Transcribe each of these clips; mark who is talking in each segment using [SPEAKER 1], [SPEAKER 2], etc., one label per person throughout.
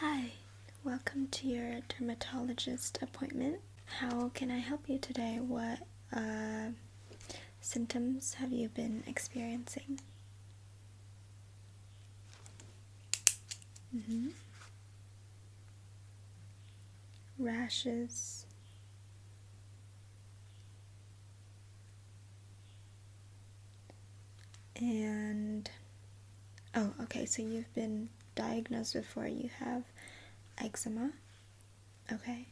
[SPEAKER 1] Hi, welcome to your dermatologist appointment. How can I help you today? What symptoms have you been experiencing? Rashes. And, oh, okay, so you've been diagnosed before. You have eczema. Okay.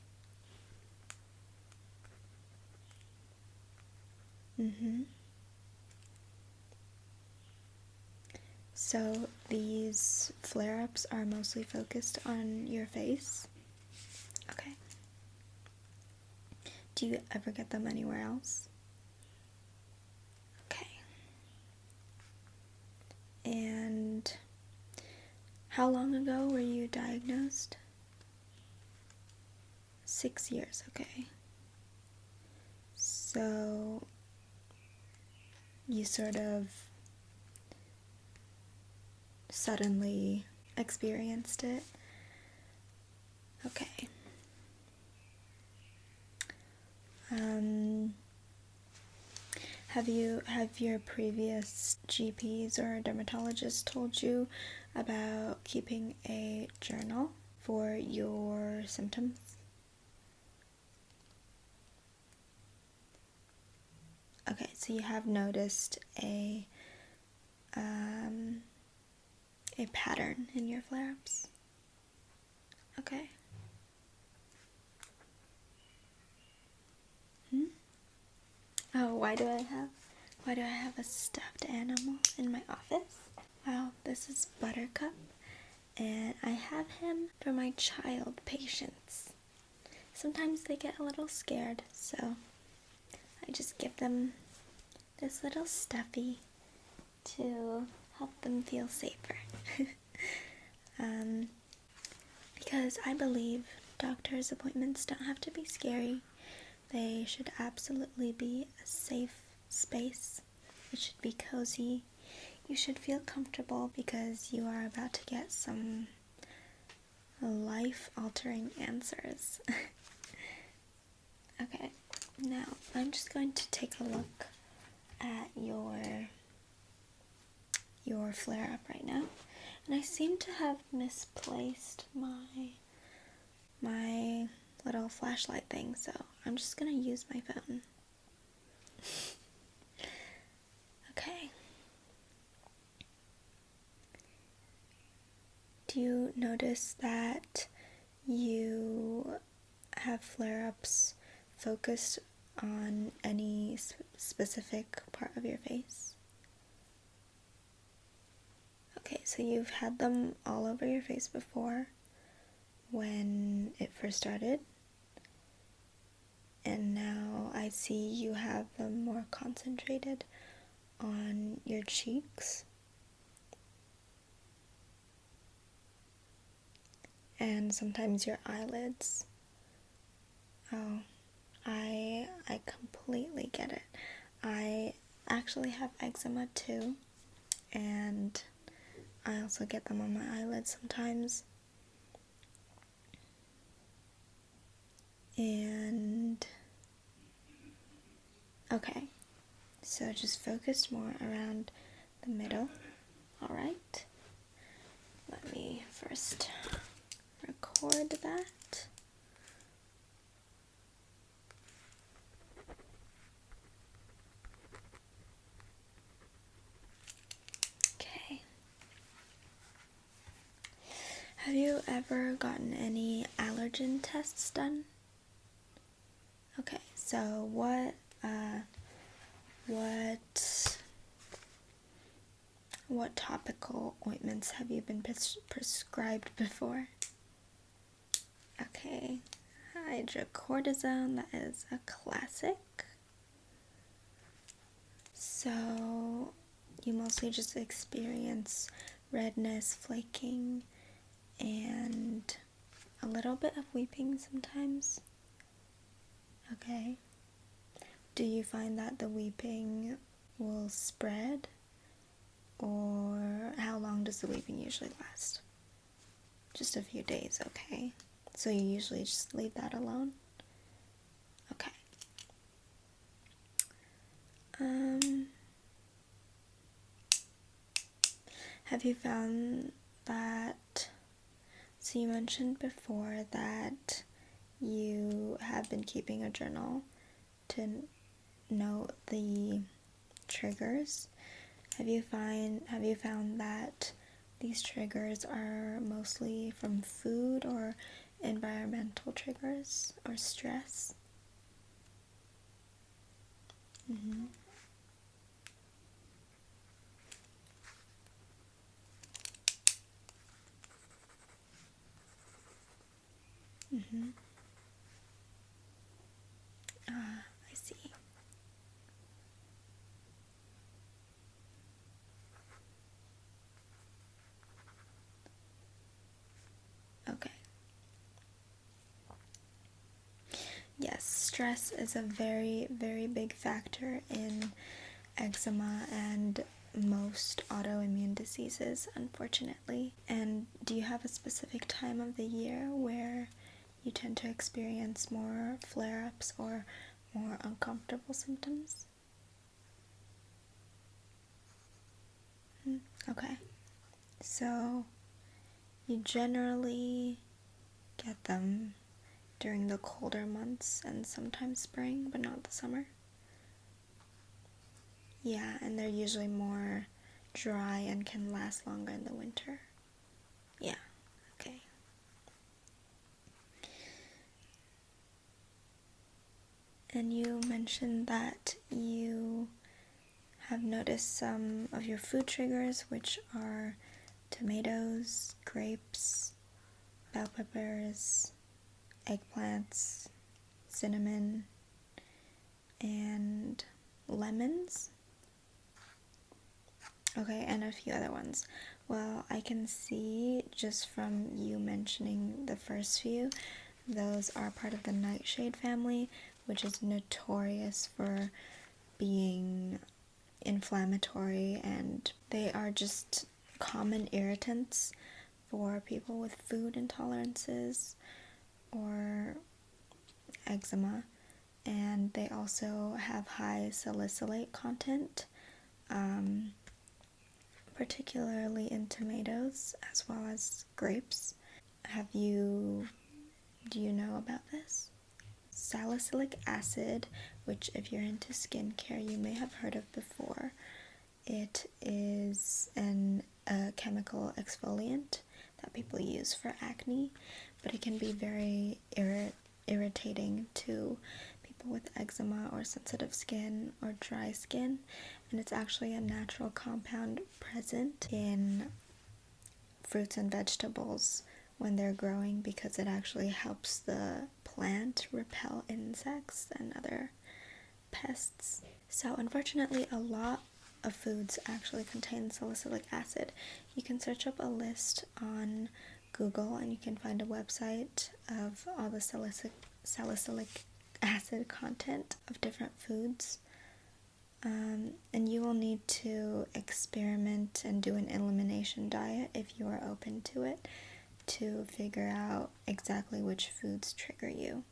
[SPEAKER 1] So these flare-ups are mostly focused on your face? Okay. Do you ever get them anywhere else? Okay. And how long ago were you diagnosed? 6 years, okay. So you sort of suddenly experienced it? Okay. Have your previous GPs or dermatologists told you about keeping a journal for your symptoms? Okay, so you have noticed a pattern in your flare-ups. Okay. Oh, why do I have a stuffed animal in my office? Well, this is Buttercup, and I have him for my child patients. Sometimes they get a little scared, so I just give them this little stuffy to help them feel safer. Because I believe doctor's appointments don't have to be scary. They should absolutely be a safe space. It should be cozy. You should feel comfortable because you are about to get some life-altering answers. Okay, now I'm just going to take a look at your flare-up right now. And I seem to have misplaced my little flashlight thing, so I'm just gonna use my phone. Okay. Do you notice that you have flare-ups focused on any specific part of your face? Okay, so you've had them all over your face before when it first started, and now I see you have them more concentrated on your cheeks and sometimes your eyelids. Oh, I completely get it. I actually have eczema too, and I also get them on my eyelids sometimes. And okay, so just focus more around the middle. Alright, let me first record that. Okay. Have you ever gotten any allergen tests done? Okay, so what topical ointments have you been prescribed before? Okay, hydrocortisone, that is a classic. So you mostly just experience redness, flaking, and a little bit of weeping sometimes. Okay. Do you find that the weeping will spread? Or how long does the weeping usually last? just a few days, okay? So you usually just leave that alone? Okay. Have you found that, so you mentioned before that you have been keeping a journal to note the triggers. Have you found that these triggers are mostly from food or environmental triggers or stress? Mm-hmm. Mm-hmm. Ah, I see. Okay. Yes, stress is a very, very big factor in eczema and most autoimmune diseases, unfortunately. And do you have a specific time of the year where you tend to experience more flare-ups or more uncomfortable symptoms? Okay. So you generally get them during the colder months and sometimes spring, but not the summer? Yeah, and they're usually more dry and can last longer in the winter. Yeah, okay. And you mentioned that you have noticed some of your food triggers, which are tomatoes, grapes, bell peppers, eggplants, cinnamon, and lemons. Okay, and a few other ones. Well, I can see just from you mentioning the first few, those are part of the nightshade family, which is notorious for being inflammatory, and they are just common irritants for people with food intolerances or eczema. And they also have high salicylate content, particularly in tomatoes as well as grapes. Do you know about this? Salicylic acid, which if you're into skincare you may have heard of before. It is a chemical exfoliant that people use for acne, but it can be very irritating to people with eczema or sensitive skin or dry skin, and it's actually a natural compound present in fruits and vegetables when they're growing because it actually helps the plant repel insects and other pests. So unfortunately, a lot of foods actually contain salicylic acid. You can search up a list on Google and you can find a website of all the salicylic acid content of different foods. And you will need to experiment and do an elimination diet if you are open to it to figure out exactly which foods trigger you.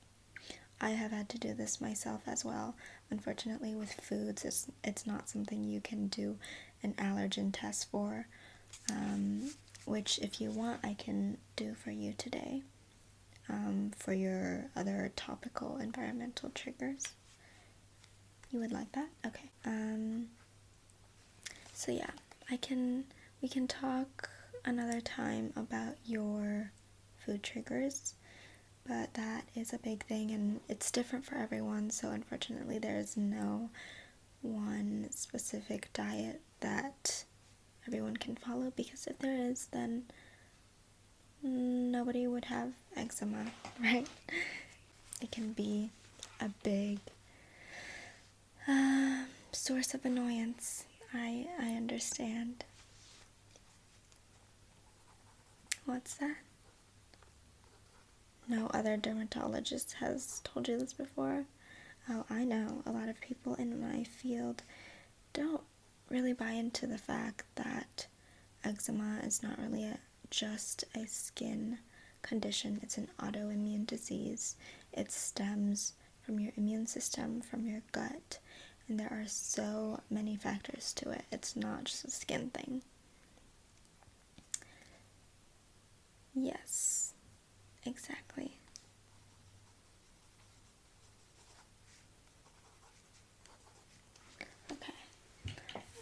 [SPEAKER 1] I have had to do this myself as well. Unfortunately, with foods, it's not something you can do an allergen test for, which if you want, I can do for you today, for your other topical environmental triggers. You would like that? Okay. So yeah, we can talk another time about your food triggers, but that is a big thing and it's different for everyone, so unfortunately there is no one specific diet that everyone can follow, because if there is, then nobody would have eczema, right? It can be a big source of annoyance. I understand. What's that? No other dermatologist has told you this before? Oh, I know. A lot of people in my field don't really buy into the fact that eczema is not really just a skin condition. It's an autoimmune disease. It stems from your immune system, from your gut, and there are so many factors to it. It's not just a skin thing. Yes, exactly. Okay,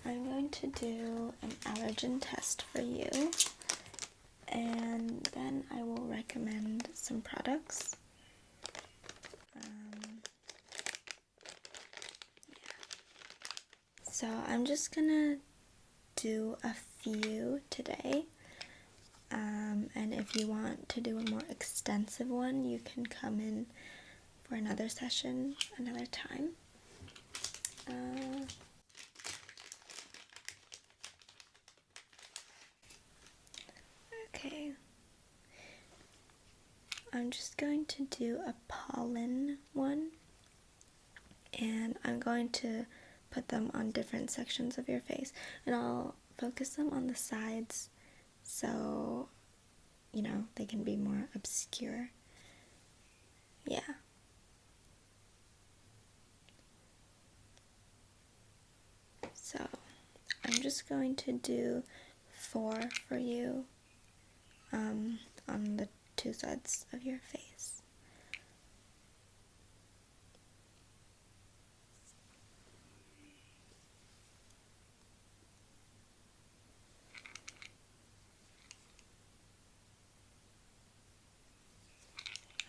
[SPEAKER 1] I'm going to do an allergen test for you, and then I will recommend some products. So I'm just gonna do a few today, and if you want to do a more extensive one, you can come in for another session another time. Okay, I'm just going to do a pollen one, and I'm going to put them on different sections of your face, and I'll focus them on the sides so, you know, they can be more obscure. Yeah. So, I'm just going to do 4 for you on the 2 sides of your face.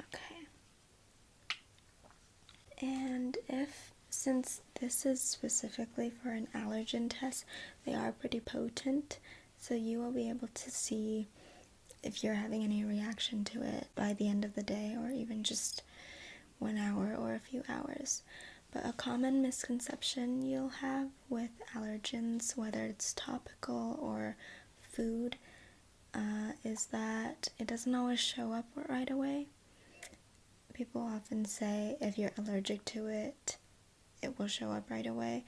[SPEAKER 1] Okay. And since this is specifically for an allergen test, they are pretty potent, so you will be able to see if you're having any reaction to it by the end of the day, or even just 1 hour or a few hours. But a common misconception you'll have with allergens, whether it's topical or food, is that it doesn't always show up right away. People often say if you're allergic to it, it will show up right away,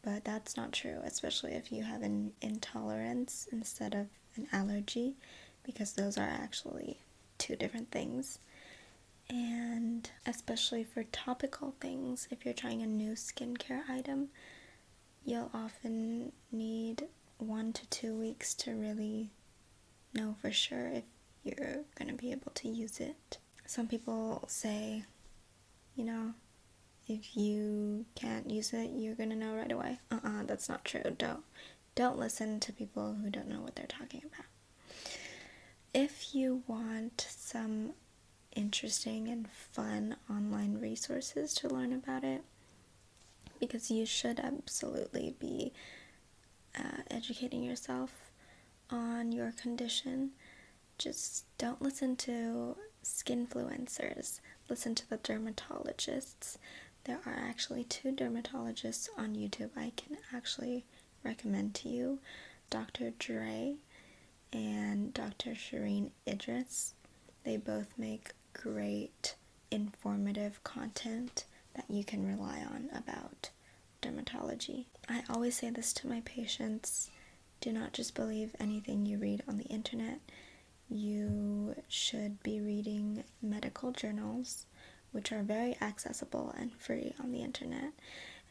[SPEAKER 1] but that's not true, especially if you have an intolerance instead of an allergy, because those are actually 2 different things. And especially for topical things, if you're trying a new skincare item, you'll often need 1 to 2 weeks to really know for sure if you're going to be able to use it. Some people say, you know, if you can't use it, you're going to know right away. That's not true. Don't listen to people who don't know what they're talking about. If you want some interesting and fun online resources to learn about it, because you should absolutely be educating yourself on your condition, just don't listen to skinfluencers. Listen to the dermatologists. There are actually 2 dermatologists on YouTube I can actually recommend to you, Dr. Dre and Dr. Shireen Idris. They both make great informative content that you can rely on about dermatology. I always say this to my patients: do not just believe anything you read on the internet. You should be reading medical journals, which are very accessible and free on the internet.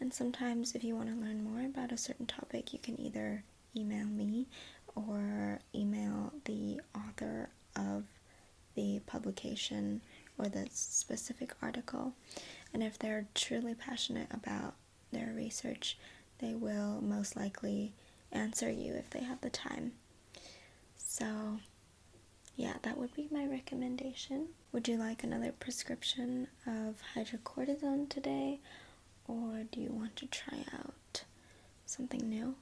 [SPEAKER 1] And sometimes if you want to learn more about a certain topic, you can either email me or email the author of the publication or the specific article. And if they're truly passionate about their research, they will most likely answer you if they have the time. So yeah, that would be my recommendation. Would you like another prescription of hydrocortisone today, or do you want to try out something new?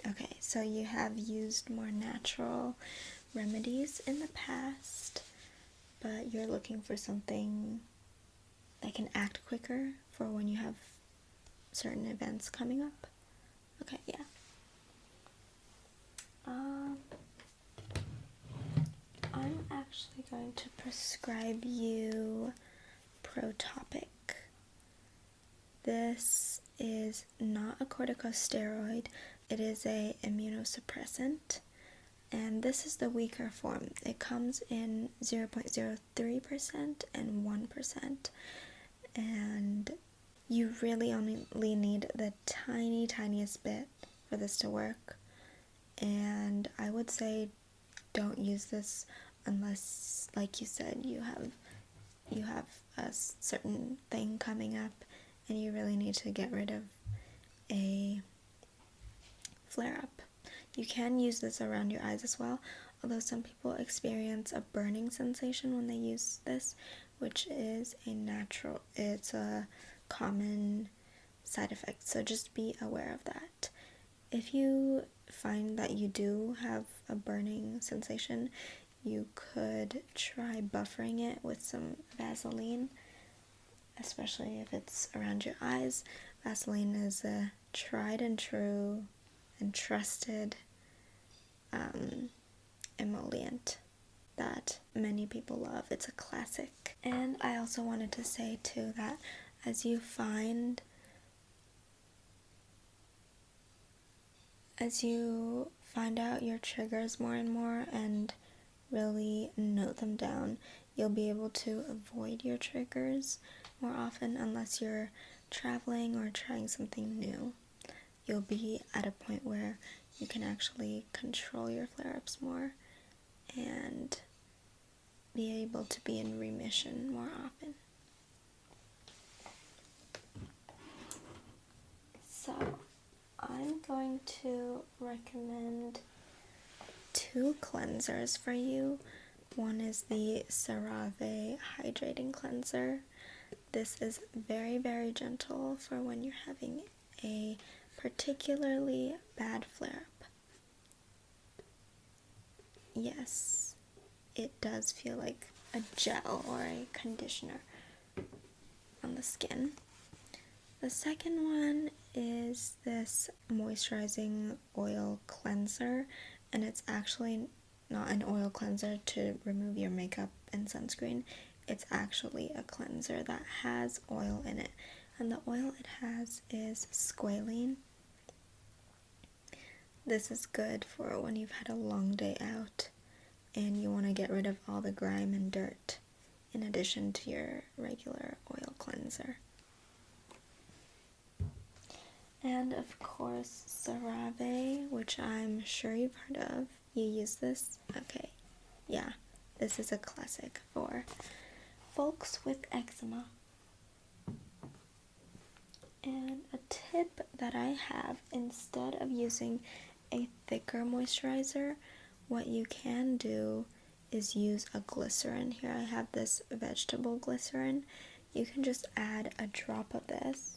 [SPEAKER 1] Okay, so you have used more natural remedies in the past, but you're looking for something that can act quicker for when you have certain events coming up? Okay, yeah. I'm actually going to prescribe you Protopic. This is not a corticosteroid. It is a immunosuppressant, and this is the weaker form. It comes in 0.03% and 1%, and you really only need the tiniest bit for this to work. And I would say don't use this unless, like you said, you have a certain thing coming up and you really need to get rid of a flare-up. You can use this around your eyes as well, although some people experience a burning sensation when they use this, which is it's a common side effect, so just be aware of that. If you find that you do have a burning sensation, you could try buffering it with some Vaseline, especially if it's around your eyes. Vaseline is a tried and true and trusted emollient that many people love. It's a classic. And I also wanted to say too that as you find out your triggers more and more and really note them down, you'll be able to avoid your triggers more often unless you're traveling or trying something new. You'll be at a point where you can actually control your flare-ups more and be able to be in remission more often. So, I'm going to recommend 2 cleansers for you. One is the CeraVe Hydrating Cleanser. This is very, very gentle for when you're having a particularly bad flare-up. Yes, it does feel like a gel or a conditioner on the skin. The second one is this moisturizing oil cleanser, and it's actually not an oil cleanser to remove your makeup and sunscreen. It's actually a cleanser that has oil in it, and the oil it has is squalene. This is good for when you've had a long day out and you want to get rid of all the grime and dirt in addition to your regular oil cleanser. And of course, CeraVe, which I'm sure you've heard of. You use this? Okay. Yeah, this is a classic for folks with eczema. And a tip that I have, instead of using a thicker moisturizer, what you can do is use a glycerin. Here I have this vegetable glycerin. You can just add a drop of this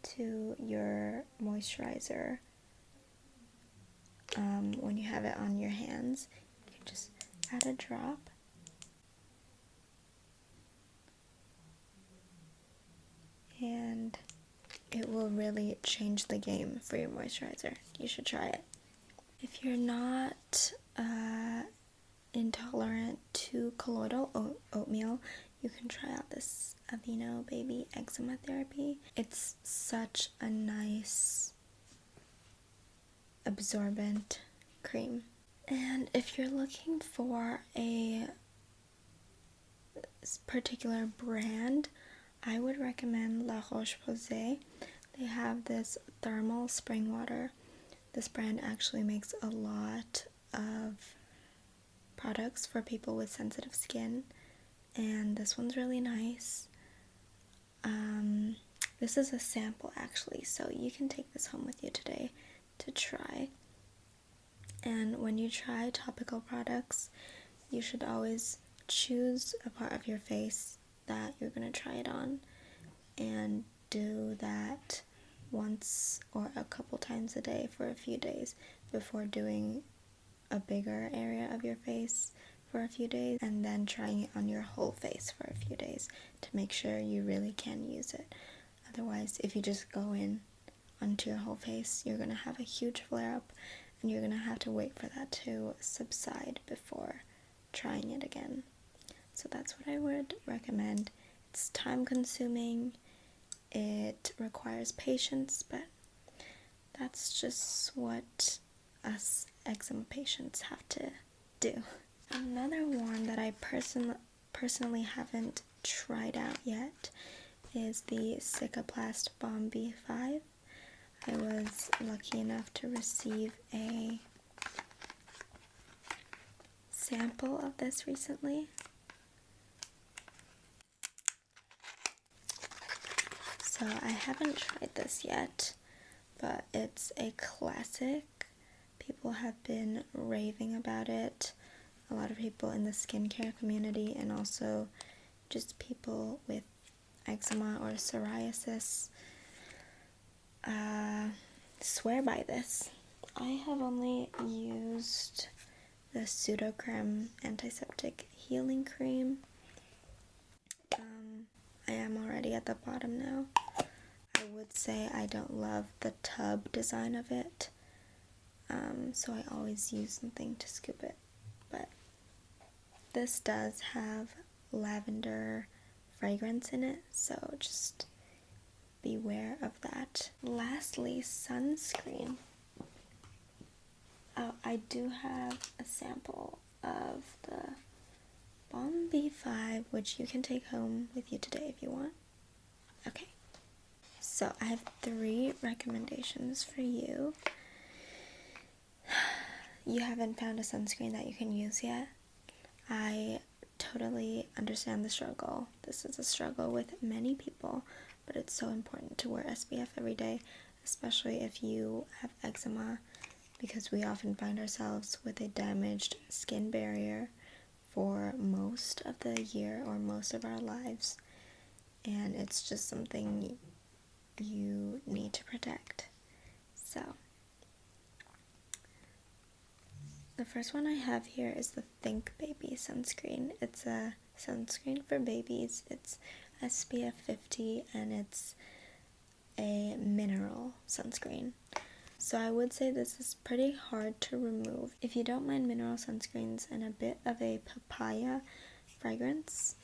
[SPEAKER 1] to your moisturizer when you have it on your hands. You can just add a drop. And it will really change the game for your moisturizer. You should try it. If you're not intolerant to colloidal oatmeal, you can try out this Aveeno Baby Eczema Therapy. It's such a nice absorbent cream. And if you're looking for a particular brand, I would recommend La Roche-Posay. They have this thermal spring water. This brand actually makes a lot of products for people with sensitive skin, and this one's really nice. This is a sample actually, so you can take this home with you today to try. And when you try topical products, you should always choose a part of your face that you're going to try it on, and do that once or a couple times a day for a few days before doing a bigger area of your face for a few days, and then trying it on your whole face for a few days to make sure you really can use it. Otherwise, if you just go in onto your whole face, you're going to have a huge flare-up, and you're going to have to wait for that to subside before trying it again. So that's what I would recommend. It's time consuming, it requires patience, but that's just what us eczema patients have to do. Another one that I personally haven't tried out yet is the Cicaplast Balm B5. I was lucky enough to receive a sample of this recently. So I haven't tried this yet, but it's a classic. People have been raving about it. A lot of people in the skincare community and also just people with eczema or psoriasis swear by this. I have only used the Pseudocreme Antiseptic Healing Cream. I am already at the bottom now. I would say I don't love the tub design of it, so I always use something to scoop it. But this does have lavender fragrance in it, so just beware of that. Lastly, sunscreen. Oh, I do have a sample of the Balm B5, which you can take home with you today if you want. Okay, so I have 3 recommendations for you. You haven't found a sunscreen that you can use yet? I totally understand the struggle. This is a struggle with many people, but it's so important to wear SPF every day, especially if you have eczema, because we often find ourselves with a damaged skin barrier for most of the year or most of our lives, and it's just something you need to protect. So the first one I have here is the Think Baby sunscreen. It's a sunscreen for babies. It's SPF 50 and it's a mineral sunscreen. So I would say this is pretty hard to remove. If you don't mind mineral sunscreens and a bit of a papaya fragrance,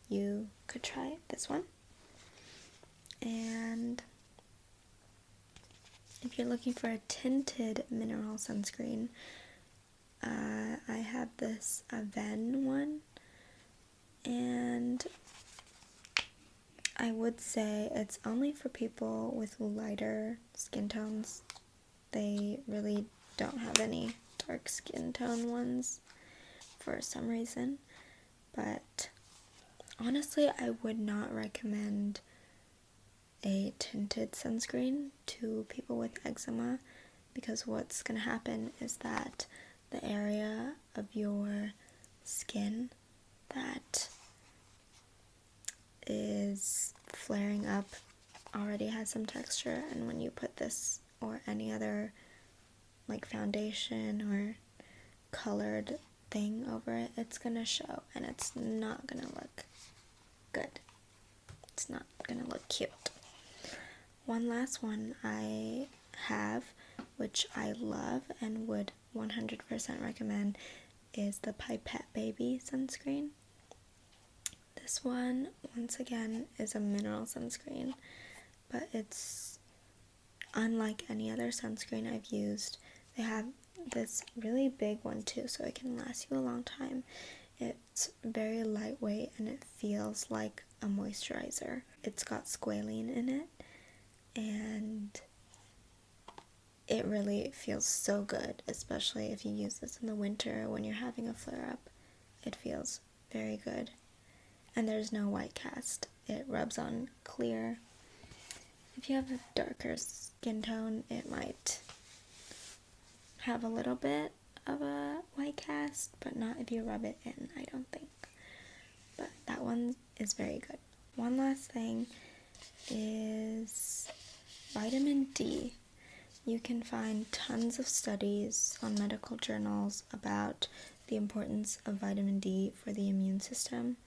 [SPEAKER 1] you could try this one. And if you're looking for a tinted mineral sunscreen, I have this Aven one, and I would say it's only for people with lighter skin tones. They really don't have any dark skin tone ones for some reason, but honestly I would not recommend a tinted sunscreen to people with eczema, because what's going to happen is that the area of your skin that is flaring up already has some texture, and when you put this or any other like foundation or colored thing over it, it's gonna show and it's not gonna look good. It's not gonna look cute. One last one I have, which I love and would 100% recommend, is the Pipette Baby sunscreen. This one, once again, is a mineral sunscreen, but it's unlike any other sunscreen I've used. They have this really big one too, so it can last you a long time. It's very lightweight and it feels like a moisturizer. It's got squalene in it, and it really feels so good, especially if you use this in the winter when you're having a flare-up. It feels very good. And there's no white cast. It rubs on clear. If you have a darker skin tone, it might have a little bit of a white cast, but not if you rub it in, I don't think. But that one is very good. One last thing is vitamin D. You can find tons of studies on medical journals about the importance of vitamin D for the immune system.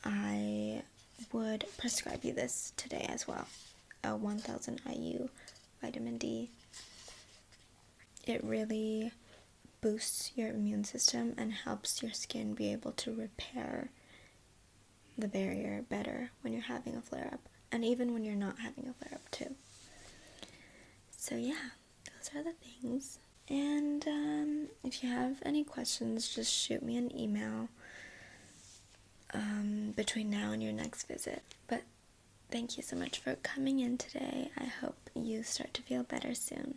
[SPEAKER 1] I would prescribe you this today as well, a 1000 IU vitamin D. It really boosts your immune system and helps your skin be able to repair the barrier better when you're having a flare-up, and even when you're not having a flare-up too. So yeah, those are the things. And if you have any questions, just shoot me an email between now and your next visit. But thank you so much for coming in today. I hope you start to feel better soon.